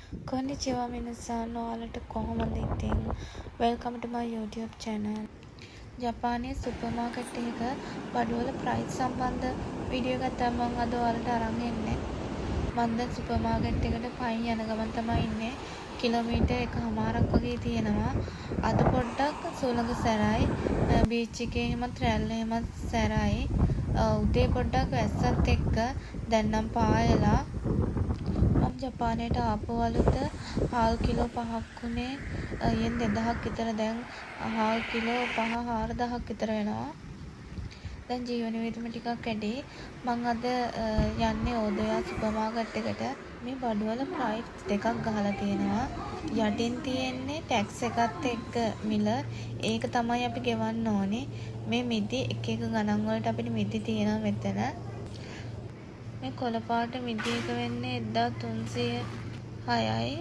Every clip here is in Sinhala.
Konnichiwa minasan ඔයාලට කොහොමද ඉතින් welcome to my YouTube channel. ජපානයේ සුපර් මාකට් එකක බඩුවල ප්‍රයිස් සම්බන්ධ වීඩියෝ එකක් තමයි මම අද ඔයාලට අරන් එන්නේ. මම දැන් සුපර් මාකට් එකට පයින් යන ගමන් තමයි ඉන්නේ. කිලෝමීටර් එකමාරක් වගේ තියෙනවා. අද පොඩ්ඩක් සුළඟ සැරයි. බීච් එකේ හිමත් රැල්ල හිමත් සැරයි. උදේ පොඩ්ඩක් වැස්සත් එක්ක දැන් නම් පායලා මම ජපානයට ආපු අලුත හාල් කිලෝ 5ක් උනේ යෙන් 2000ක් විතර. දැන් හාල් කිලෝ 5 4000ක් විතර වෙනවා. දැන් ජීවන වියදම ටිකක් වැඩි. මම අද යන්නේ ඕදෝයා සුපර් මාකට් එකට. මේ බඩුවල ප්‍රයිස් දෙකක් ගහලා තියෙනවා. යටින් තියෙන්නේ ටැක්ස් එකත් එක්ක මිල. ඒක තමයි අපි ගෙවන්න ඕනේ. මේ මිදි එක එක ගණන් වලට අපිට මිදි තියෙනවා මෙතන. මේ කොළ පාට මිදි එක වෙන්නේ 1306යි.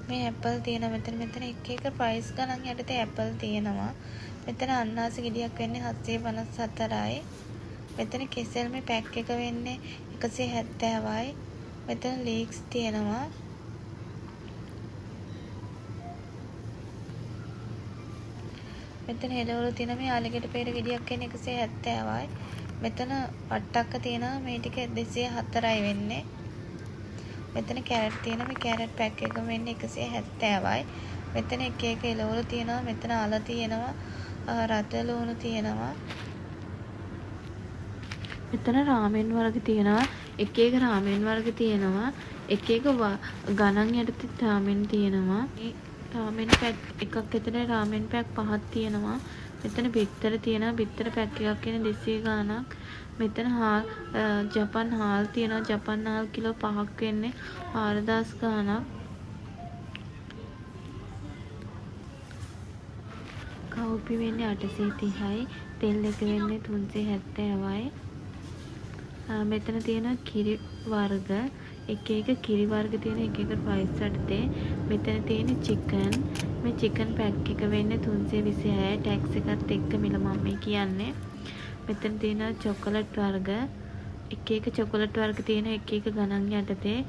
මේ ඇපල් තියෙනවා මෙතන එක එක ප්‍රයිස් ගණන් යටතේ ඇපල් තියෙනවා. මෙතන අන්නාසි ගෙඩියක් වෙන්නේ 754යි. මෙතන කෙසෙල් මේ පැක් එක වෙන්නේ 170යි. මෙතන ලීක්ස් තියෙනවා. මෙතන හෙළවලු තියෙන මේ ආලෙකට පෙර ගෙඩියක් වෙන්නේ 170යි. මෙතන පට්ටක්ක තියෙනවා මේ ටික 204යි වෙන්නේ. මෙතන කැරට් තියෙනවා මේ කැරට් පැක් එක වෙන්නේ 170යි. මෙතන එක එක එළවලු තියෙනවා. මෙතන අල තියෙනවා. රත ලුණු තියෙනවා. මෙතන රාමෙන් වර්ග තියෙනවා. එක එක රාමෙන් වර්ග තියෙනවා. එක එක ගණන් යටතේ රාමෙන් තියෙනවා. මේ රාමෙන් පැක් එකක් ඇතුලේ රාමෙන් පැක් 5ක් තියෙනවා. මෙතන බිත්තර තියෙනවා. බිත්තර පැක් එකක් කියන්නේ 200 ගාණක්. මෙතන ජපන් හාල් තියෙනවා. ජපන් හාල් කිලෝ 5ක් වෙන්නේ 4000 ගාණක්. කවුපි වෙන්නේ 830යි. තෙල් එක වෙන්නේ 370යි. මෙතන තියෙන කිරි වර්ග එක එක කිරි වර්ග තියෙන එක එක ප්‍රයිස් යටතේ. මෙතන තියෙන චිකන් මේ චිකන් පැක් එක වෙන්නේ 326යි. ටැක්ස් එකත් එක්ක මිල මම මේ කියන්නේ. මෙතන තියෙන චොකලට් වර්ග එක එක චොකලට් වර්ග තියෙන එක එක ගණන් යටතේ.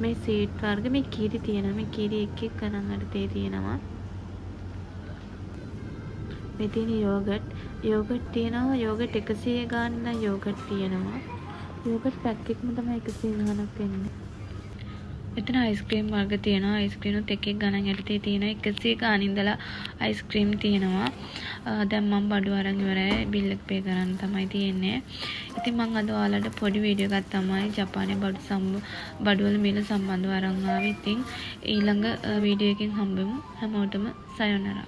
මේ සීඩ් වර්ග මේ කිරි තියෙනවා. මේ කිරි එක එක ගණන් යටතේ තියෙනවා. මේ තියෙන යෝගට් තියෙනවා. යෝගට් 100 ගානක් යෝගට් තියෙනවා. යෝගට් පැක් එකම තමයි 100 ගානක් වෙන්නේ. මෙතන අයිස්ක්‍රීම් වර්ග තියෙනවා. අයිස්ක්‍රීම්ත් එක එක ගණන් යටතේ තියෙනවා. 100 ගාන ඉඳලා අයිස්ක්‍රීම් තියෙනවා. දැන් මම බඩු අරන් ඉවරයි. බිල් එක පේ කරන්න තමයි තියෙන්නේ. ඉතින් මම අද ඔයාලට පොඩි වීඩියෝ එකක් තමයි ජපානයේ බඩුවල මිල සම්බන්ධව අරන් ආවේ. ඉතින් ඊළඟ වීඩියෝ එකකින් හම්බෙමු. හැමෝටම සයොනරා.